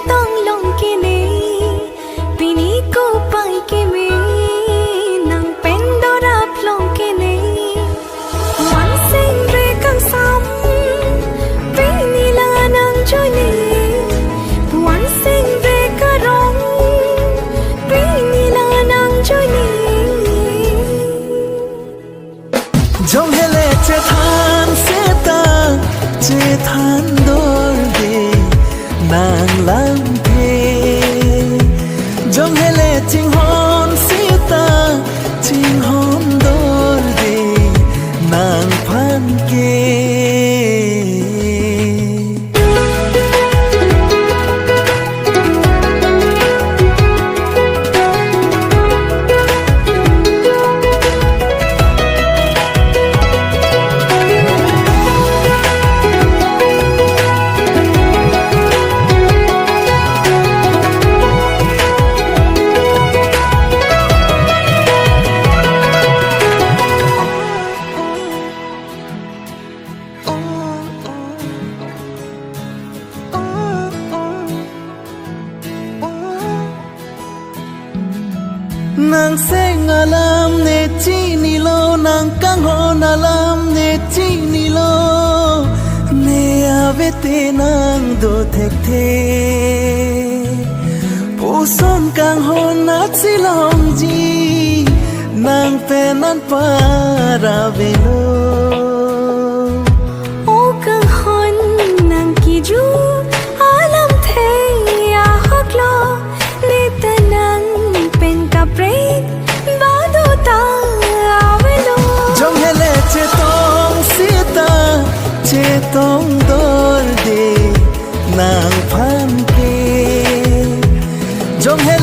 tong long kini pini ko pai kimi nang pendora plong kini wan sing re kan sam pini la nang joini wan sing re ka rong pini la nang joini jong hele che than se ta che than dor de nàng lang thê jong hele ching hon si ta ching hon dor de nàng phan ke nàng sẽ ngalam ne chi ni lo nàng kang ho nalam ne chi ni lo ne ave te nàng do thek the pu son kang ho na chi long ji nàng pe nan pa ra ve lo o kang hon nang ki ju alam the ya hak lo ne ta nang pen ka break ba do ta ave lo jong hele che tong si ta che tong dor de nàng phan ke jong hele